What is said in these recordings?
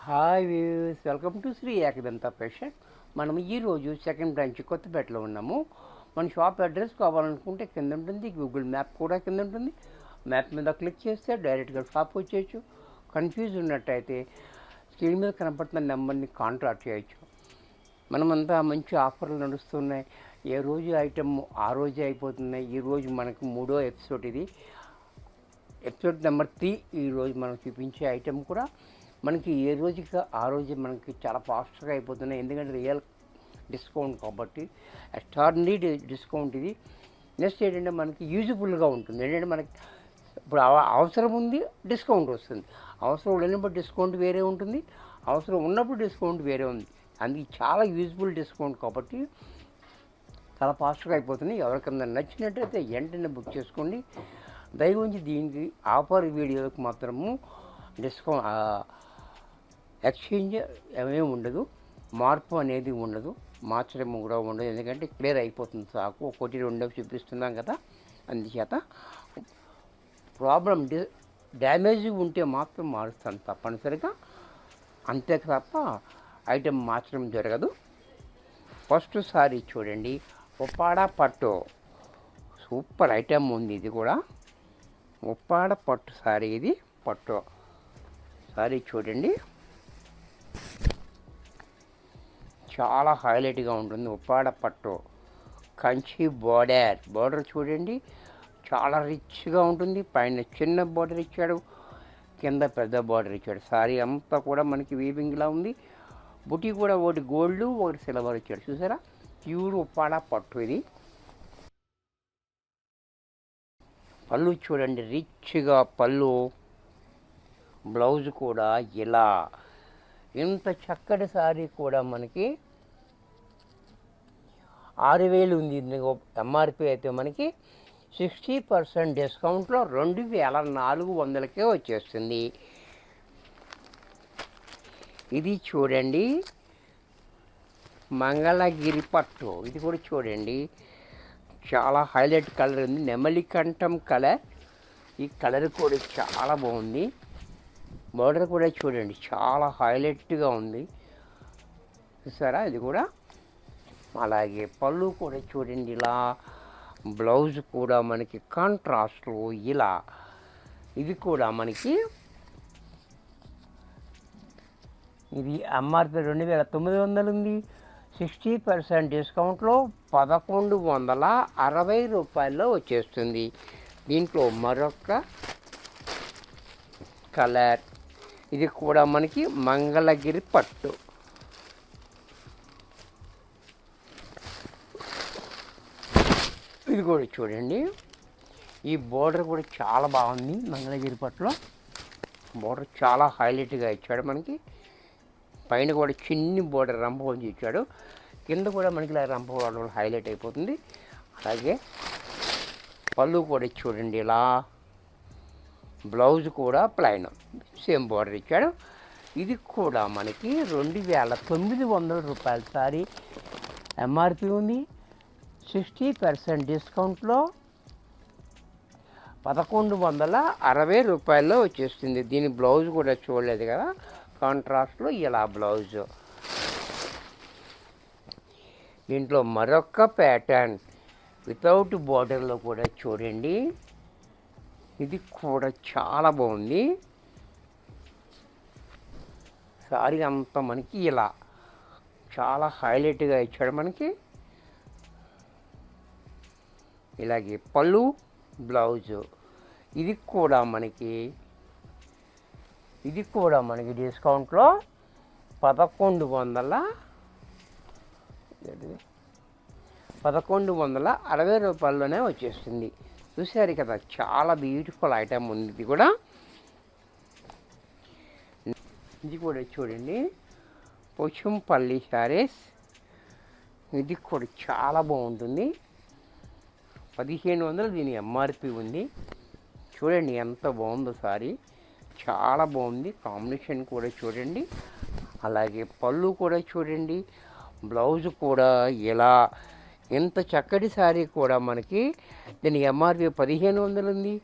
Hi views, welcome to Shri Ekadanta fashion. మనం ఈరోజు second branch కొత్తపేటలో ఉన్నాము. మన షాప్ అడ్రస్ కావాలనుకుంటే కింద ఉంటుంది, గూగుల్ మ్యాప్ కూడా కింద ఉంటుంది. మ్యాప్ మీద క్లిక్ చేస్తే డైరెక్ట్గా షాప్ వచ్చేయచ్చు. కన్ఫ్యూజ్ ఉన్నట్టయితే స్క్రీన్ మీద కనపడుతున్న నెంబర్ని కాంటాక్ట్ చేయొచ్చు. మనమంతా మంచి ఆఫర్లు నడుస్తున్నాయి. ఏ రోజు ఐటమ్ ఆ రోజే అయిపోతున్నాయి. ఈరోజు మనకు 3వ ఎపిసోడ్, ఇది ఎపిసోడ్ నెంబర్ 3. ఈరోజు మనం చూపించే ఐటమ్ కూడా మనకి ఏ రోజుకి ఆ రోజు మనకి చాలా ఫాస్ట్గా అయిపోతున్నాయి. ఎందుకంటే రియల్ డిస్కౌంట్ కాబట్టి, ఎక్స్ట్రాడినరీ డిస్కౌంట్ ఇది. నెక్స్ట్ ఏంటంటే మనకి యూజ్ఫుల్గా ఉంటుంది. ఏంటంటే మనకి ఇప్పుడు అవసరం ఉంది, డిస్కౌంట్ వస్తుంది. అవసరం లేనప్పుడు డిస్కౌంట్ వేరే ఉంటుంది, అవసరం ఉన్నప్పుడు డిస్కౌంట్ వేరే ఉంది. అందుకే చాలా యూజ్ఫుల్ డిస్కౌంట్ కాబట్టి చాలా ఫాస్ట్గా అయిపోతుంది. ఎవరికైనా నచ్చినట్టయితే వెంటనే బుక్ చేసుకోండి. దయవుంచి దీనికి ఆఫర్ వీడియోలకు మాత్రము డిస్కౌంట్, ఎక్స్చేంజ్ ఏమీ ఉండదు, మార్పు అనేది ఉండదు, మార్చడం కూడా ఉండదు. ఎందుకంటే క్లియర్ అయిపోతుంది సాకు. 1, 2 చూపిస్తున్నాం కదా, అందుచేత ప్రాబ్లం డ్యామేజ్ ఉంటే మాత్రం మారుస్తాను తప్పనిసరిగా, అంతే తప్ప ఐటెం మార్చడం జరగదు. ఫస్ట్ సారీ చూడండి, ఉప్పాడ పట్టు, సూపర్ ఐటెం ఉంది. ఇది కూడా ఉప్పాడ పట్టు సారీ. ఇది పట్టు సారీ చూడండి, చాలా హైలైట్గా ఉంటుంది. ఉప్పాడ పట్టు, కంచి బార్డర్ చూడండి, చాలా రిచ్గా ఉంటుంది. పైన చిన్న బార్డర్ ఇచ్చాడు, కింద పెద్ద బార్డర్ ఇచ్చాడు. సారీ అంతా కూడా మనకి వీవింగ్లా ఉంది. బుటీ కూడా ఒకటి గోల్డ్, ఒకటి సిల్వర్ ఇచ్చాడు. చూసారా, ప్యూర్ ఉప్పాడ పట్టు. ఇది పళ్ళు చూడండి, రిచ్గా పళ్ళు. బ్లౌజ్ కూడా ఇలా. ఇంత చక్కటి సారీ కూడా మనకి 6,000 ఉంది. ఎంఆర్పి అయితే మనకి 60% డిస్కౌంట్లో 2,400కే వచ్చేస్తుంది. ఇది చూడండి, మంగళగిరి పట్టు. ఇది కూడా చూడండి, చాలా హైలైట్ కలర్ ఉంది, నెమలికంఠం కలర్. ఈ కలర్ కూడా చాలా బాగుంది. బార్డర్ కూడా చూడండి, చాలా హైలైట్గా ఉంది. చూసారా, ఇది కూడా. అలాగే పళ్ళు కూడా చూడండి ఇలా. బ్లౌజ్ కూడా మనకి కాంట్రాస్ట్లో ఇలా. ఇది కూడా మనకి, ఇది ఎంఆర్పి 2,900 ఉంది. 60% డిస్కౌంట్లో 1,160 రూపాయల్లో వచ్చేస్తుంది. దీంట్లో మరొక కలర్. ఇది కూడా మనకి మంగళగిరి పట్టు. ఇది కూడా చూడండి, ఈ బోర్డర్ కూడా చాలా బాగుంది. మంగళగిరి పట్టులో బోర్డర్ చాలా హైలైట్గా ఇచ్చాడు మనకి. పైన కూడా చిన్ని బోర్డర్ రంపం ఇచ్చాడు, కింద కూడా మనకి ఇలా రంప బోర్డర్ హైలైట్ అయిపోతుంది. అలాగే పళ్ళు కూడా చూడండి ఇలా. బ్లౌజ్ కూడా ప్లైన్, సేమ్ బోర్డర్ ఇచ్చాడు. ఇది కూడా మనకి 2,900 రూపాయల సారీ ఎంఆర్పి ఉంది. 60% డిస్కౌంట్లో 1,160 రూపాయల్లో వచ్చేస్తుంది. దీని బ్లౌజ్ కూడా చూడలేదు కదా, కాంట్రాస్ట్లో ఇలా బ్లౌజ్. దీంట్లో మరొక ప్యాటర్న్ వితౌట్ బార్డర్లో కూడా చూడండి, ఇది కూడా చాలా బాగుంది. సారీ అంతా మనకి ఇలా చాలా హైలైట్గా ఇచ్చాడు మనకి. ఇలాగే పళ్ళు, బ్లౌజు. ఇది కూడా మనకి డిస్కౌంట్లో 1,160 రూపాయల్లోనే వచ్చేస్తుంది. చూసారు కదా, చాలా బ్యూటిఫుల్ ఐటమ్ ఉంది. ఇది కూడా చూడండి, పోచంపల్లి శారీస్. ఇది కూడా చాలా బాగుంటుంది. 1,500 దీని ఎంఆర్పి ఉంది. చూడండి ఎంత బాగుందో సారీ, చాలా బాగుంది. కాంబినేషన్ కూడా చూడండి. అలాగే పళ్ళు కూడా చూడండి, బ్లౌజ్ కూడా ఇలా. ఇంత చక్కటి శారీ కూడా మనకి దీని ఎంఆర్పి 1,500 ఉంది.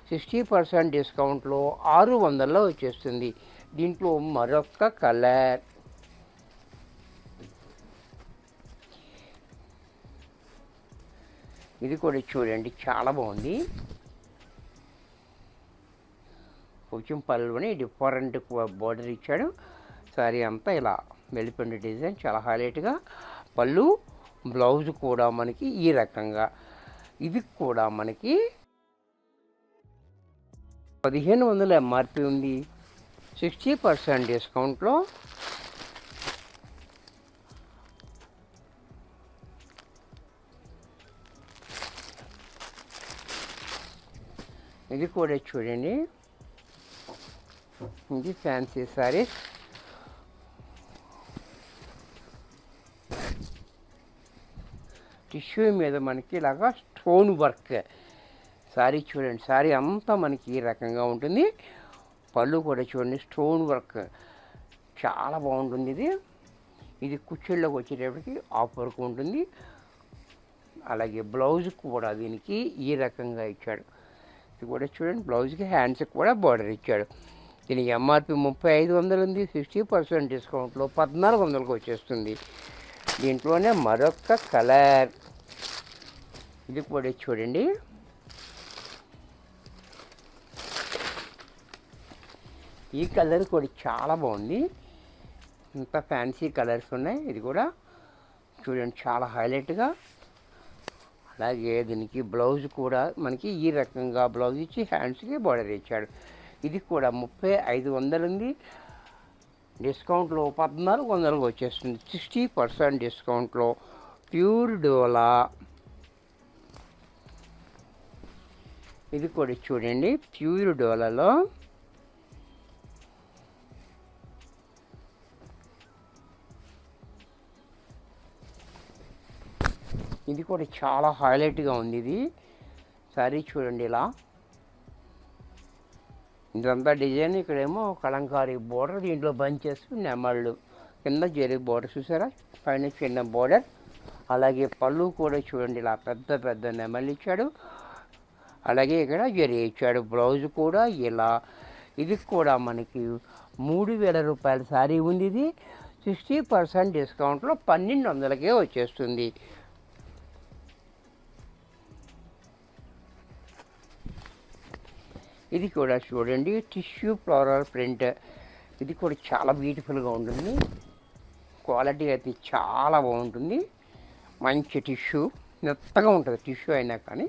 60% డిస్కౌంట్లో 600లో వచ్చేస్తుంది. దీంట్లో మరొక కలర్. ఇది కూడా చూడండి చాలా బాగుంది. కొంచెం పళ్ళుని డిఫరెంట్ బోర్డర్ ఇచ్చాడు. సారీ అంతా ఇలా వెళ్ళిపోయిన డిజైన్ చాలా హైలైట్గా. పళ్ళు, బ్లౌజ్ కూడా మనకి ఈ రకంగా. ఇది కూడా మనకి 1500 ఎంఆర్పి ఉంది. 60% డిస్కౌంట్లో ఇది కూడా చూడండి. ఇది ఫ్యాన్సీ సారీస్. టిష్యూ మీద మనకి ఇలాగా స్టోన్ వర్క్ సారీ చూడండి. సారీ అంతా మనకి ఈ రకంగా ఉంటుంది. పళ్ళు కూడా చూడండి స్టోన్ వర్క్ చాలా బాగుంటుంది. ఇది కుచ్చిళ్ళకి వచ్చేటప్పటికి ఆఫ్ వర్క్ ఉంటుంది. అలాగే బ్లౌజ్ కూడా దీనికి ఈ రకంగా ఇచ్చాడు. ఇది కూడా చూడండి, బ్లౌజ్కి హ్యాండ్స్కి కూడా బార్డర్ ఇచ్చాడు. దీనికి ఎంఆర్పి 3500 ఉంది. 60% డిస్కౌంట్లో 1400కి వచ్చేస్తుంది. దీంట్లోనే మరొక కలర్. ఇది కూడా చూడండి. ఈ కలర్ కూడా చాలా బాగుంది. ఇంత ఫ్యాన్సీ కలర్స్ ఉన్నాయి. ఇది కూడా చూడండి చాలా హైలైట్గా. అలాగే దీనికి బ్లౌజ్ కూడా మనకి ఈ రకంగా బ్లౌజ్ ఇచ్చి హ్యాండ్స్కి బార్డర్ ఇచ్చాడు. ఇది కూడా 3500 ఉంది. డిస్కౌంట్లో 1400కి వచ్చేస్తుంది. 60% డిస్కౌంట్లో ప్యూర్ డోలా. ఇది కూడా చూడండి ప్యూర్ డోలాలో ఇది కూడా చాలా హైలైట్గా ఉంది. ఇది సారీ చూడండి ఇలా. ఇదంతా డిజైన్. ఇక్కడేమో కలంకారీ బోర్డర్, దీంట్లో బంచెస్, నెమళ్ళు, కింద జరీ బోర్డర్ చూసారా, పైన చిన్న బోర్డర్. అలాగే పళ్ళు కూడా చూడండి ఇలా పెద్ద పెద్ద నెమళ్ళు ఇచ్చాడు. అలాగే ఇక్కడ జరీ ఇచ్చాడు. బ్లౌజ్ కూడా ఇలా. ఇది కూడా మనకి 3000 రూపాయల శారీ ఉంది. ఇది 60% డిస్కౌంట్లో 1200కే వచ్చేస్తుంది. ఇది కూడా చూడండి టిష్యూ ఫ్లోరల్ ప్రింట్. ఇది కూడా చాలా బ్యూటిఫుల్గా ఉంటుంది. క్వాలిటీ అయితే చాలా బాగుంటుంది. మంచి టిష్యూ, మెత్తగా ఉంటుంది టిష్యూ అయినా కానీ.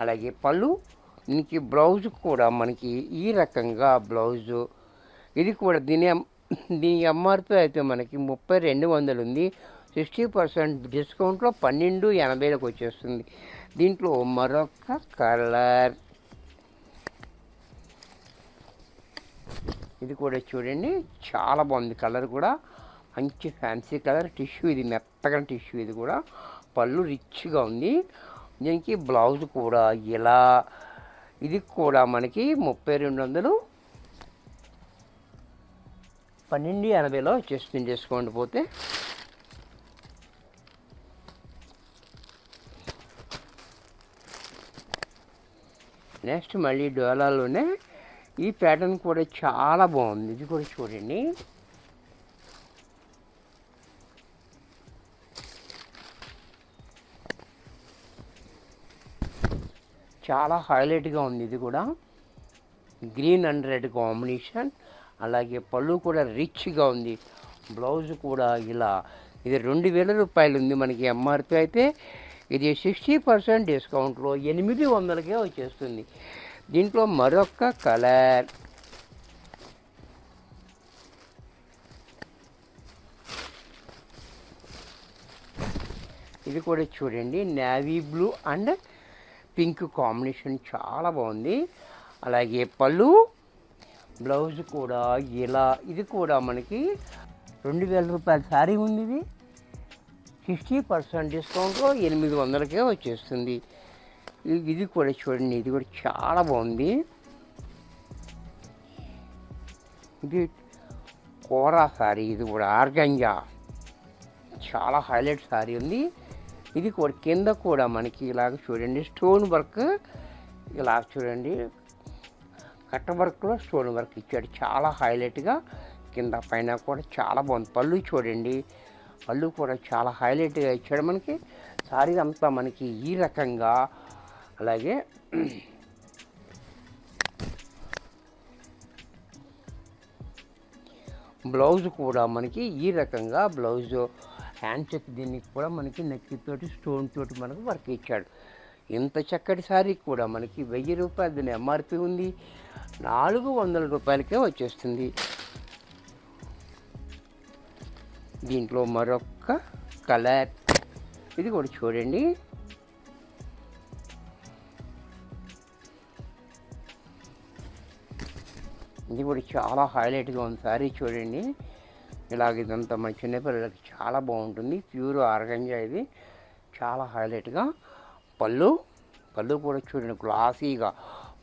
అలాగే పళ్ళు, దీనికి బ్లౌజ్ కూడా మనకి ఈ రకంగా బ్లౌజు. ఇది కూడా దీని ఎంఆర్పి అయితే మనకి 3200 ఉంది. 60% డిస్కౌంట్లో 1280కి వచ్చేస్తుంది. దీంట్లో మరొక కలర్. ఇది కూడా చూడండి చాలా బాగుంది. కలర్ కూడా మంచి ఫ్యాన్సీ కలర్. టిష్యూ ఇది మెత్తగా టిష్యూ. ఇది కూడా పళ్ళు రిచ్గా ఉంది. దీనికి బ్లౌజ్ కూడా ఇలా. ఇది కూడా మనకి 3200, 1280లో వచ్చేస్తుంది డిస్కౌంట్ పోతే. నెక్స్ట్ మళ్ళీ డోలాలోనే ఈ ప్యాటర్న్ కూడా చాలా బాగుంది. ఇది కూడా చూడండి. చాలా హైలైట్గా ఉంది. ఇది కూడా గ్రీన్ అండ్ రెడ్ కాంబినేషన్. అలాగే పళ్ళు కూడా రిచ్గా ఉంది. బ్లౌజ్ కూడా ఇలా. ఇది 2000 రూపాయలు ఉంది మనకి ఎంఆర్పి అయితే. ఇది 60% డిస్కౌంట్లో 800కే వచ్చేస్తుంది. దీంట్లో మరొక కలర్. ఇది కూడా చూడండి navy blue and pink combination చాలా బాగుంది. అలాగే పళ్ళు, బ్లౌజ్ కూడా ఇలా. ఇది కూడా మనకి 2000 రూపాయల శారీ ఉంది. ఇది 60% డిస్కౌంట్లో 800కే వచ్చేస్తుంది. ఇది కూడా చూడండి. ఇది కూడా చాలా బాగుంది. ఇది కోరా శారీ. ఇది కూడా ఆర్గంజా చాలా హైలైట్ శారీ ఉంది. ఇది కూడా కింద కూడా మనకి ఇలాగ చూడండి స్టోన్ వర్క్ ఇలా చూడండి కట్ట వర్క్లో స్టోన్ వర్క్ ఇచ్చాడు, చాలా హైలైట్గా. కింద పైన కూడా చాలా బాగుంది. పళ్ళు చూడండి, పళ్ళు కూడా చాలా హైలైట్గా ఇచ్చాడు మనకి. సారీ అంతా మనకి ఈ రకంగా. అలాగే బ్లౌజ్ కూడా మనకి ఈ రకంగా బ్లౌజు హ్యాండ్ చెక్, దీనికి కూడా మనకి నెక్కితోటి స్టోన్ తోటి మనకు వర్క్ ఇచ్చాడు. ఇంత చక్కటి శారీ కూడా మనకి 1000 రూపాయలు దీని ఎంఆర్పి ఉంది, 400 రూపాయలకే వచ్చేస్తుంది. దీంట్లో మరొక కలర్, ఇది కూడా చూడండి. ఇది కూడా చాలా హైలైట్గా ఉంది శారీ చూడండి. ఇలాగ ఇదంతా మన చిన్నపిల్లలకి చాలా బాగుంటుంది. ప్యూర్ ఆర్గంజా, ఇది చాలా హైలైట్గా. పళ్ళు కూడా చూడండి గ్లాసీగా.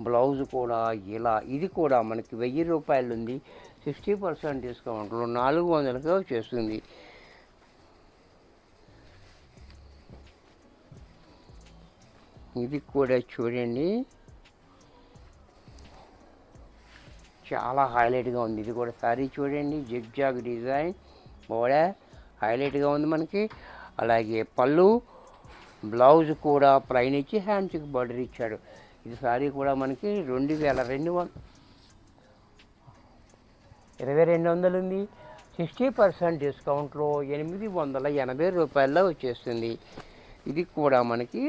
బ్లౌజ్ కూడా ఇలా. ఇది కూడా మనకి 1000 రూపాయలు ఉంది, 60% డిస్కౌంట్లో 400గా వచ్చేస్తుంది. ఇది కూడా చూడండి చాలా హైలైట్గా ఉంది. ఇది కూడా శారీ చూడండి, జిగ్జాగ్ డిజైన్ బోర్డర్ హైలైట్గా ఉంది మనకి. అలాగే పళ్ళు, బ్లౌజ్ కూడా ప్లైన్ ఇచ్చి హ్యాండ్ చెక్ బార్డర్ ఇచ్చాడు. ఇది శారీ కూడా మనకి 2200 ఉంది, 60% డిస్కౌంట్లో 880 రూపాయల్లో వచ్చేస్తుంది. ఇది కూడా మనకి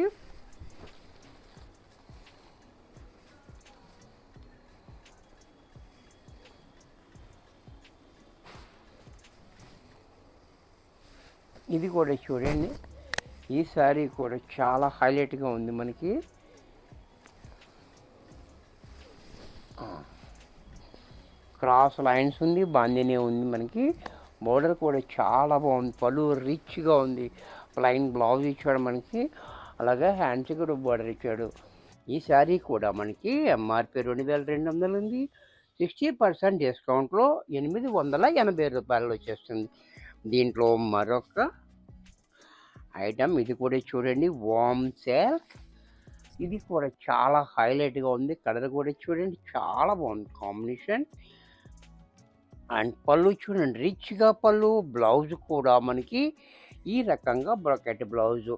ఇది కూడా చూడండి. ఈ శారీ కూడా చాలా హైలైట్గా ఉంది మనకి. క్రాస్ లైన్స్ ఉంది, బాందినే ఉంది మనకి. బోర్డర్ కూడా చాలా బాగుంది, పళ్ళు రిచ్గా ఉంది. ప్లైన్ బ్లౌజ్ ఇచ్చాడు మనకి, అలాగే హ్యాండ్స్ కూడా బోర్డర్ ఇచ్చాడు. ఈ శారీ కూడా మనకి ఎంఆర్పి 2200 ఉంది, 60% డిస్కౌంట్లో 880 రూపాయలు వచ్చేస్తుంది. దీంట్లో మరొక ఐటమ్, ఇది కూడా చూడండి వామ్ సిల్క్. ఇది కూడా చాలా హైలైట్గా ఉంది. కలర్ కూడా చూడండి చాలా బాగుంది కాంబినేషన్. అండ్ పళ్ళు చూడండి రిచ్గా పళ్ళు. బ్లౌజ్ కూడా మనకి ఈ రకంగా బ్రాకెట్ బ్లౌజు.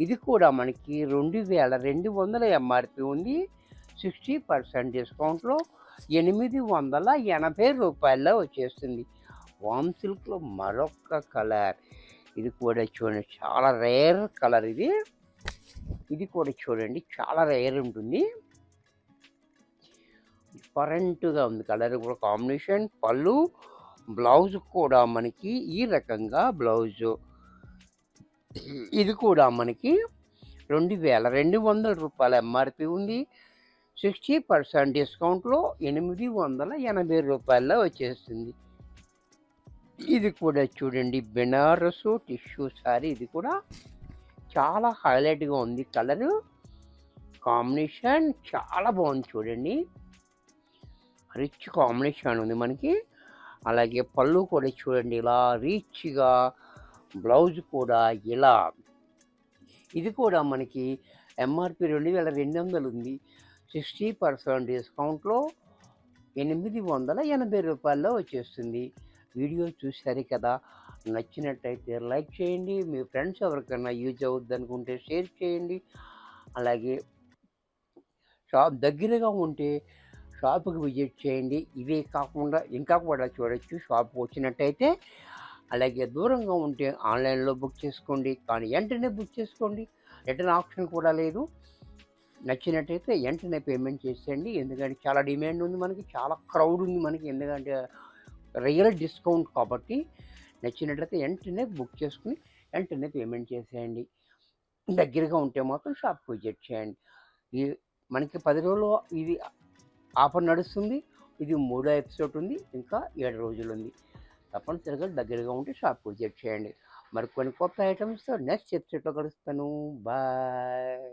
ఇది కూడా మనకి 2200 ఎంఆర్పి ఉంది, 60% డిస్కౌంట్లో 880 రూపాయల్లో వచ్చేస్తుంది. వామ్ సిల్క్లో మరొక కలర్, ఇది కూడా చూడండి చాలా రేర్ కలర్. ఇది కూడా చూడండి చాలా రేర్ ఉంటుంది, డిఫరెంట్గా ఉంది కలర్ కూడా కాంబినేషన్. పళ్ళు, బ్లౌజ్ కూడా మనకి ఈ రకంగా బ్లౌజు. ఇది కూడా మనకి 2200 రూపాయల ఎంఆర్పి ఉంది, 60% డిస్కౌంట్లో 880 రూపాయల్లో వచ్చేస్తుంది. ఇది కూడా చూడండి బెనారసు టిష్యూ శారీ. ఇది కూడా చాలా హైలైట్గా ఉంది, కలరు కాంబినేషన్ చాలా బాగుంది చూడండి, రిచ్ కాంబినేషన్ ఉంది మనకి. అలాగే పళ్ళు కూడా చూడండి ఇలా రిచ్గా, బ్లౌజ్ కూడా ఇలా. ఇది కూడా మనకి ఎంఆర్పి 2200 ఉంది, 60% డిస్కౌంట్లో 880 రూపాయల్లో వచ్చేస్తుంది. వీడియో చూశారు కదా, నచ్చినట్టయితే లైక్ చేయండి, మీ ఫ్రెండ్స్ ఎవరికైనా యూజ్ అవుద్ది అనుకుంటే షేర్ చేయండి. అలాగే షాప్ దగ్గరగా ఉంటే షాప్కి విజిట్ చేయండి. ఇవే కాకుండా ఇంకా కూడా చూడొచ్చు షాప్కి వచ్చినట్టయితే. అలాగే దూరంగా ఉంటే ఆన్లైన్లో బుక్ చేసుకోండి, కానీ వెంటనే బుక్ చేసుకోండి, రిటర్న్ ఆప్షన్ కూడా లేదు. నచ్చినట్టయితే వెంటనే పేమెంట్ చేసేయండి, ఎందుకంటే చాలా డిమాండ్ ఉంది మనకి, చాలా క్రౌడ్ ఉంది మనకి, ఎందుకంటే రియల్ డిస్కౌంట్ కాబట్టి. నచ్చినట్లయితే వెంటనే బుక్ చేసుకుని వెంటనే పేమెంట్ చేసేయండి. దగ్గరగా ఉంటే మాత్రం షాప్కి విజిట్ చేయండి. ఈ మనకి 10 రోజులు ఇది ఆఫర్ నడుస్తుంది. ఇది 3వ ఎపిసోడ్ ఉంది, ఇంకా 7 రోజులు ఉంది. తప్పనిసరిగా దగ్గరగా ఉంటే షాప్కి విజిట్ చేయండి. మరి కొన్ని కొత్త ఐటమ్స్తో నెక్స్ట్ ఎపిసోడ్లో కలుస్తాను. బాయ్.